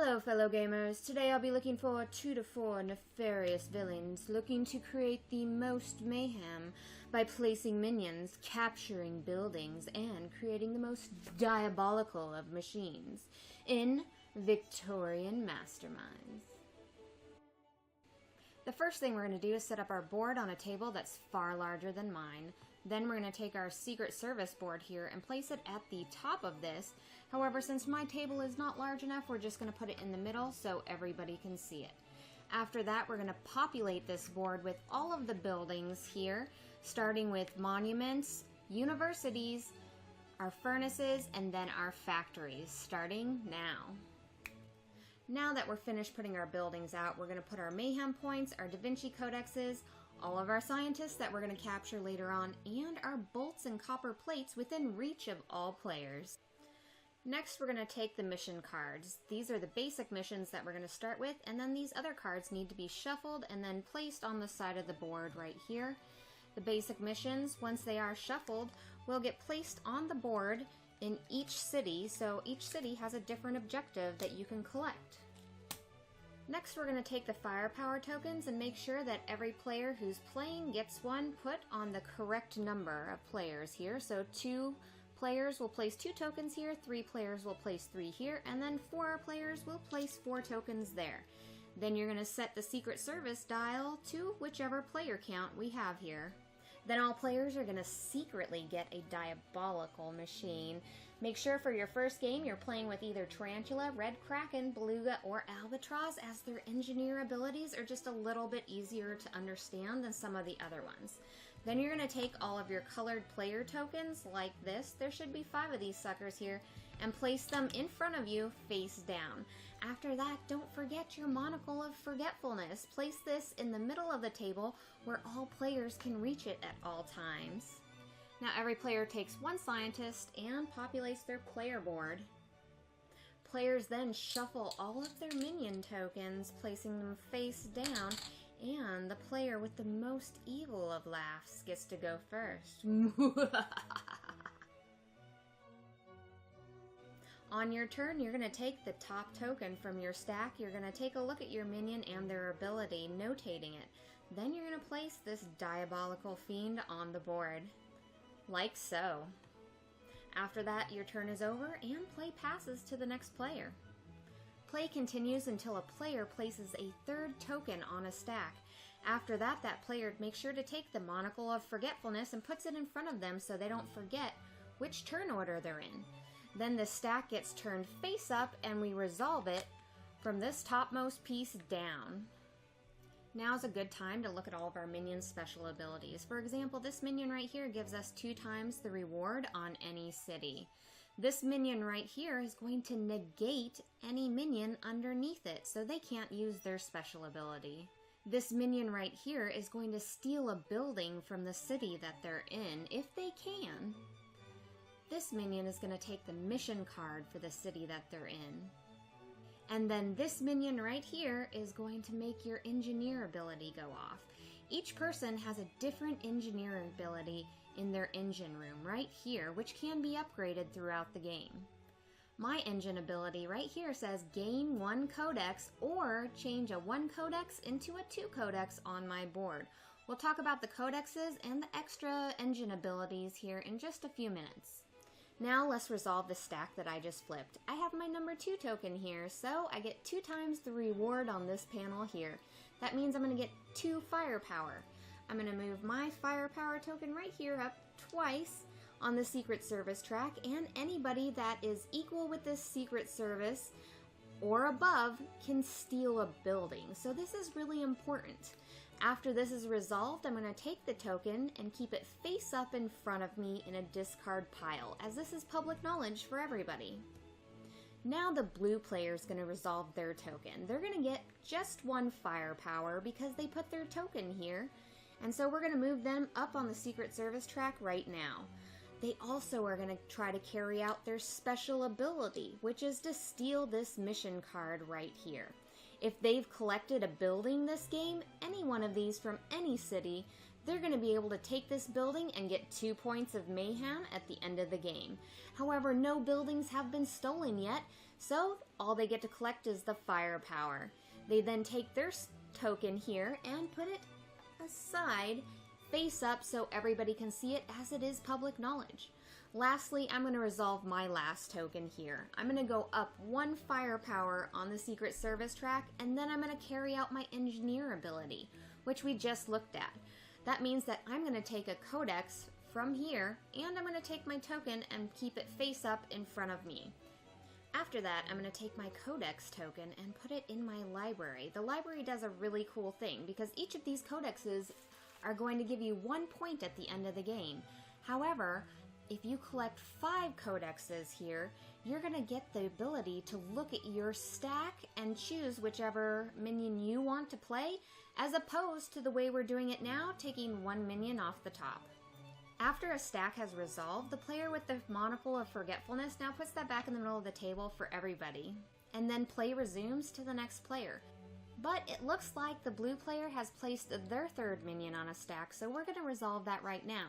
Hello fellow gamers, today I'll be looking for 2 to 4 nefarious villains looking to create the most mayhem by placing minions, capturing buildings, and creating the most diabolical of machines in Victorian Masterminds. The first thing we're going to do is set up our board on a table that's far larger than mine. Then we're going to take our Secret Service board here and place it at the top of this. However, since my table is not large enough, we're just going to put it in the middle so everybody can see it. After that, we're going to populate this board with all of the buildings here, starting with monuments, universities, our furnaces, and then our factories, starting now. Now that we're finished putting our buildings out, we're going to put our mayhem points, our Da Vinci codexes, all of our scientists that we're going to capture later on, and our bolts and copper plates within reach of all players. Next, we're going to take the mission cards. These are the basic missions that we're going to start with, and then these other cards need to be shuffled and then placed on the side of the board right here. The basic missions, once they are shuffled, will get placed on the board in each city, so each city has a different objective that you can collect. Next, we're going to take the firepower tokens and make sure that every player who's playing gets one put on the correct number of players here. So 2 players will place 2 tokens here, 3 players will place 3 here, and then 4 players will place 4 tokens there. Then you're going to set the Secret Service dial to whichever player count we have here. Then all players are going to secretly get a diabolical machine. Make sure for your first game you're playing with either Tarantula, Red Kraken, Beluga, or Albatross, as their engineer abilities are just a little bit easier to understand than some of the other ones. Then you're going to take all of your colored player tokens like this, there should be 5 of these suckers here, and place them in front of you face down. After that, don't forget your monocle of forgetfulness. Place this in the middle of the table where all players can reach it at all times. Now every player takes 1 scientist and populates their player board. Players then shuffle all of their minion tokens, placing them face down, and the player with the most evil of laughs gets to go first. On your turn, you're going to take the top token from your stack. You're going to take a look at your minion and their ability, notating it. Then you're going to place this diabolical fiend on the board, like so. After that, your turn is over and play passes to the next player. Play continues until a player places a 3rd token on a stack. After that, that player makes sure to take the monocle of forgetfulness and puts it in front of them so they don't forget which turn order they're in. Then the stack gets turned face up and we resolve it from this topmost piece down. Now's a good time to look at all of our minions' special abilities. For example, this minion right here gives us 2 times the reward on any city. This minion right here is going to negate any minion underneath it, so they can't use their special ability. This minion right here is going to steal a building from the city that they're in, if they can. This minion is going to take the mission card for the city that they're in. And then this minion right here is going to make your engineer ability go off. Each person has a different engineer ability in their engine room right here, which can be upgraded throughout the game. My engine ability right here says gain 1 codex or change a 1 codex into a 2 codex on my board. We'll talk about the codexes and the extra engine abilities here in just a few minutes. Now let's resolve the stack that I just flipped. I have my number 2 token here, so I get 2 times the reward on this panel here. That means I'm going to get 2 firepower. I'm going to move my firepower token right here up twice on the Secret Service track, and anybody that is equal with this Secret Service or above can steal a building. So this is really important. After this is resolved, I'm going to take the token and keep it face up in front of me in a discard pile, as this is public knowledge for everybody. Now the blue player is going to resolve their token. They're going to get just 1 firepower because they put their token here, and so we're going to move them up on the Secret Service track right now. They also are going to try to carry out their special ability, which is to steal this mission card right here. If they've collected a building this game, any one of these from any city, they're going to be able to take this building and get 2 points of mayhem at the end of the game. However, no buildings have been stolen yet, So all they get to collect is the firepower. They then take their token here and put it aside, face up, so everybody can see it, as it is public knowledge. Lastly, I'm going to resolve my last token here. I'm going to go up 1 firepower on the Secret Service track, and then I'm going to carry out my engineer ability, which we just looked at. That means that I'm going to take a codex from here, and I'm going to take my token and keep it face up in front of me. After that, I'm going to take my codex token and put it in my library. The library does a really cool thing, because each of these codexes are going to give you 1 point at the end of the game. However, if you collect 5 codexes here, you're going to get the ability to look at your stack and choose whichever minion you want to play, as opposed to the way we're doing it now, taking 1 minion off the top. After a stack has resolved, the player with the Monocle of Forgetfulness now puts that back in the middle of the table for everybody, and then play resumes to the next player. But it looks like the blue player has placed their 3rd minion on a stack, so we're going to resolve that right now.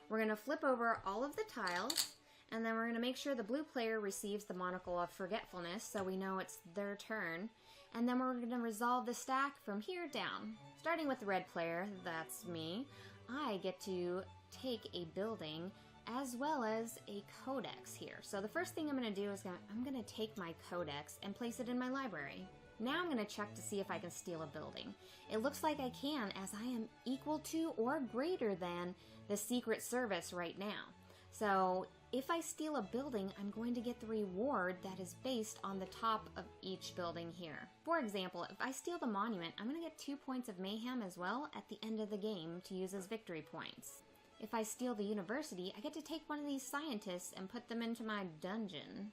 We're going to flip over all of the tiles, and then we're going to make sure the blue player receives the Monocle of Forgetfulness, so we know it's their turn. And then we're going to resolve the stack from here down. Starting with the red player, that's me, I get to take a building as well as a codex here. So the first thing I'm going to do is I'm going to take my codex and place it in my library. Now I'm going to check to see if I can steal a building. It looks like I can, as I am equal to or greater than the Secret Service right now. So if I steal a building, I'm going to get the reward that is based on the top of each building here. For example, if I steal the monument, I'm going to get 2 points of mayhem as well at the end of the game to use as victory points. If I steal the university, I get to take one of these scientists and put them into my dungeon.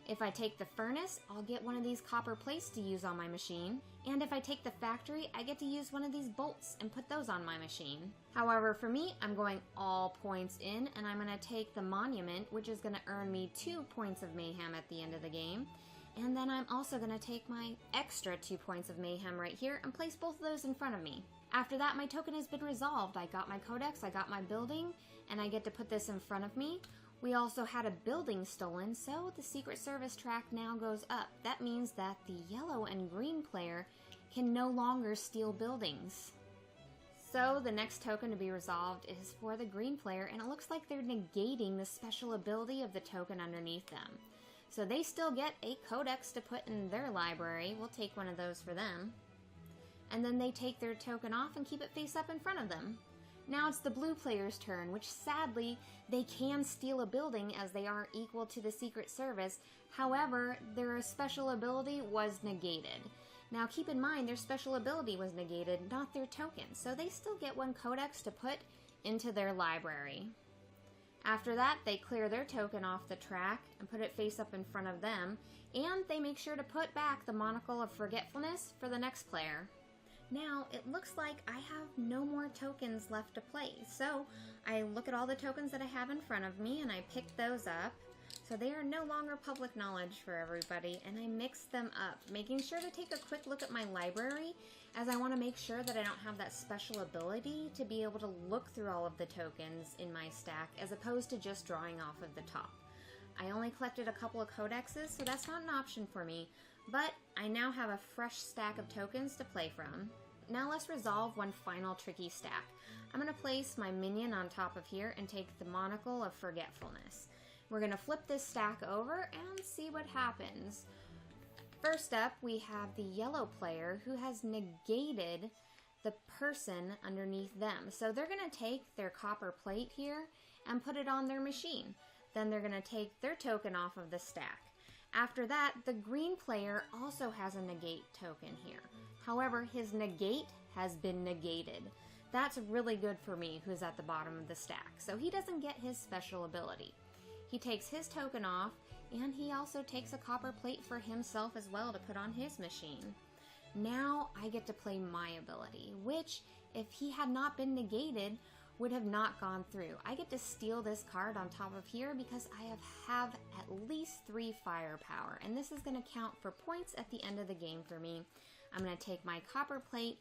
If I take the furnace, I'll get one of these copper plates to use on my machine. And if I take the factory, I get to use one of these bolts and put those on my machine. However, for me, I'm going all points in, and I'm going to take the monument, which is going to earn me 2 points of mayhem at the end of the game. And then I'm also going to take my extra 2 points of mayhem right here and place both of those in front of me. After that, my token has been resolved. I got my codex, I got my building, and I get to put this in front of me. We also had a building stolen, so the Secret Service track now goes up. That means that the yellow and green player can no longer steal buildings. So the next token to be resolved is for the green player, and it looks like they're negating the special ability of the token underneath them. So they still get a codex to put in their library. We'll take one of those for them. And then they take their token off and keep it face up in front of them. Now it's the blue player's turn, which sadly, they can steal a building as they are equal to the Secret Service. However, their special ability was negated. Now keep in mind, their special ability was negated, not their token, so they still get 1 codex to put into their library. After that, they clear their token off the track and put it face up in front of them, and they make sure to put back the Monocle of Forgetfulness for the next player. Now, it looks like I have no more tokens left to play, so I look at all the tokens that I have in front of me and I pick those up. So they are no longer public knowledge for everybody, and I mix them up, making sure to take a quick look at my library, as I want to make sure that I don't have that special ability to be able to look through all of the tokens in my stack, as opposed to just drawing off of the top. I only collected a couple of codexes, so that's not an option for me, but I now have a fresh stack of tokens to play from. Now let's resolve one final tricky stack. I'm going to place my minion on top of here and take the Monocle of Forgetfulness. We're going to flip this stack over and see what happens. First up, we have the yellow player who has negated the person underneath them. So they're going to take their copper plate here and put it on their machine. Then they're going to take their token off of the stack. After that, the green player also has a negate token here. However, his negate has been negated. That's really good for me, who's at the bottom of the stack. So he doesn't get his special ability. He takes his token off, and he also takes a copper plate for himself as well to put on his machine. Now I get to play my ability, which, if he had not been negated, would have not gone through. I get to steal this card on top of here because I have at least 3 firepower, and this is going to count for points at the end of the game for me. I'm going to take my copper plate,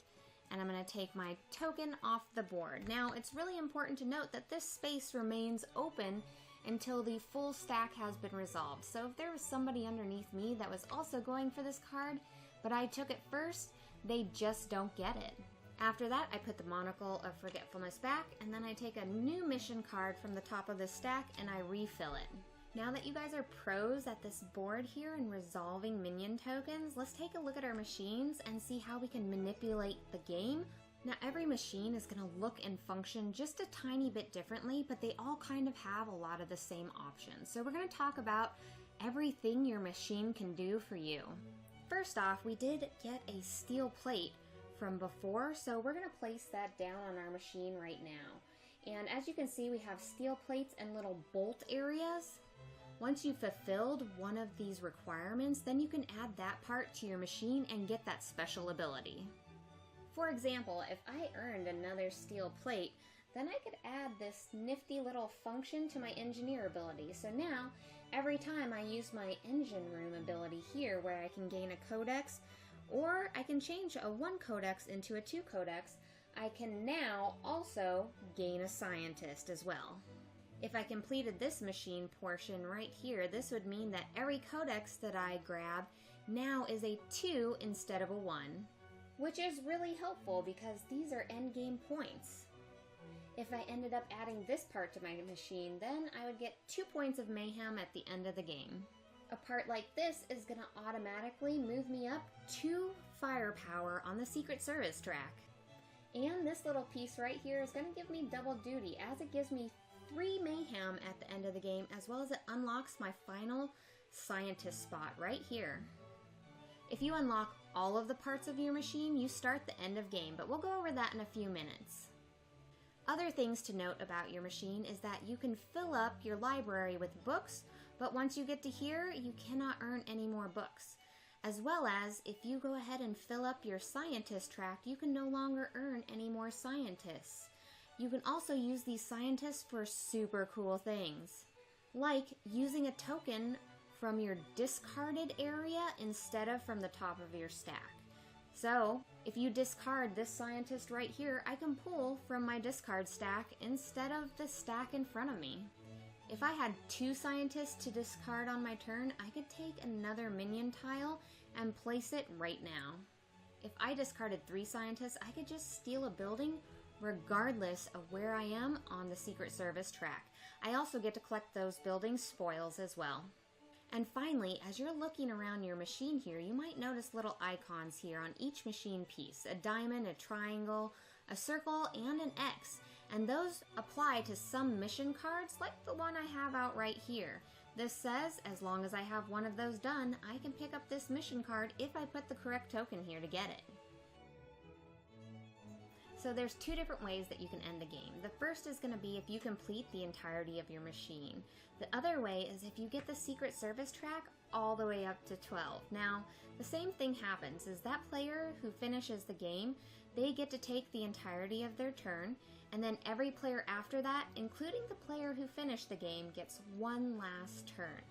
and I'm going to take my token off the board. Now, it's really important to note that this space remains open until the full stack has been resolved. So if there was somebody underneath me that was also going for this card, but I took it first, they just don't get it. After that, I put the Monocle of Forgetfulness back, and then I take a new mission card from the top of the stack and I refill it. Now that you guys are pros at this board here and resolving minion tokens, let's take a look at our machines and see how we can manipulate the game. Now every machine is going to look and function just a tiny bit differently, but they all kind of have a lot of the same options. So we're going to talk about everything your machine can do for you. First off, we did get a steel plate from before, so we're going to place that down on our machine right now. And as you can see, we have steel plates and little bolt areas. Once you've fulfilled one of these requirements, then you can add that part to your machine and get that special ability. For example, if I earned another steel plate, then I could add this nifty little function to my engineer ability. So now, every time I use my engine room ability here, where I can gain a codex, or I can change a 1 codex into a 2 codex, I can now also gain a scientist as well. If I completed this machine portion right here, this would mean that every codex that I grab now is a 2 instead of a 1, which is really helpful because these are endgame points. If I ended up adding this part to my machine, then I would get 2 points of mayhem at the end of the game. A part like this is going to automatically move me up 2 firepower on the Secret Service track. And this little piece right here is going to give me double duty, as it gives me 3 mayhem at the end of the game, as well as it unlocks my final scientist spot right here. If you unlock all of the parts of your machine, you start the end of game, but we'll go over that in a few minutes. Other things to note about your machine is that you can fill up your library with books, but once you get to here, you cannot earn any more books. As well as, if you go ahead and fill up your scientist track, you can no longer earn any more scientists. You can also use these scientists for super cool things, like using a token from your discarded area instead of from the top of your stack. So, if you discard this scientist right here, I can pull from my discard stack instead of the stack in front of me. If I had 2 scientists to discard on my turn, I could take another minion tile and place it right now. If I discarded 3 scientists, I could just steal a building regardless of where I am on the Secret Service track. I also get to collect those building spoils as well. And finally, as you're looking around your machine here, you might notice little icons here on each machine piece. A diamond, a triangle, a circle, and an X. And those apply to some mission cards like the one I have out right here. This says, as long as I have one of those done, I can pick up this mission card if I put the correct token here to get it. So there's 2 different ways that you can end the game. The first is going to be if you complete the entirety of your machine. The other way is if you get the Secret Service track all the way up to 12. Now, the same thing happens, is that player who finishes the game, they get to take the entirety of their turn, and then every player after that, including the player who finished the game, gets 1 last turn.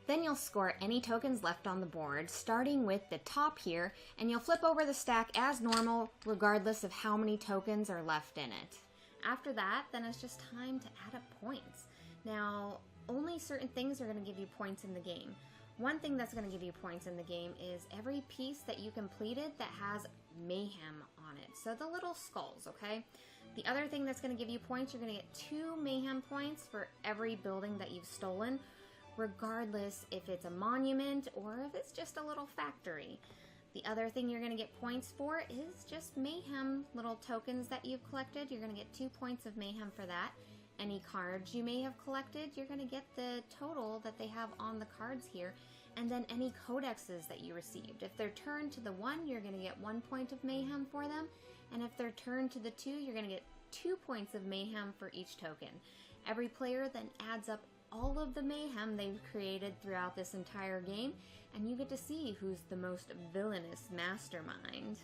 Then you'll score any tokens left on the board, starting with the top here, and you'll flip over the stack as normal, regardless of how many tokens are left in it. After that, then it's just time to add up points. Now, only certain things are going to give you points in the game. One thing that's going to give you points in the game is every piece that you completed that has mayhem on it. So the little skulls, okay? The other thing that's going to give you points, you're going to get 2 mayhem points for every building that you've stolen, regardless if it's a monument or if it's just a little factory. The other thing you're going to get points for is just mayhem little tokens that you've collected. You're going to get 2 points of mayhem for that. Any cards you may have collected, you're going to get the total that they have on the cards here. And then any codexes that you received. If they're turned to the 1, you're going to get 1 point of mayhem for them. And if they're turned to the 2, you're going to get 2 points of mayhem for each token. Every player then adds up all of the mayhem they've created throughout this entire game, and you get to see who's the most villainous mastermind.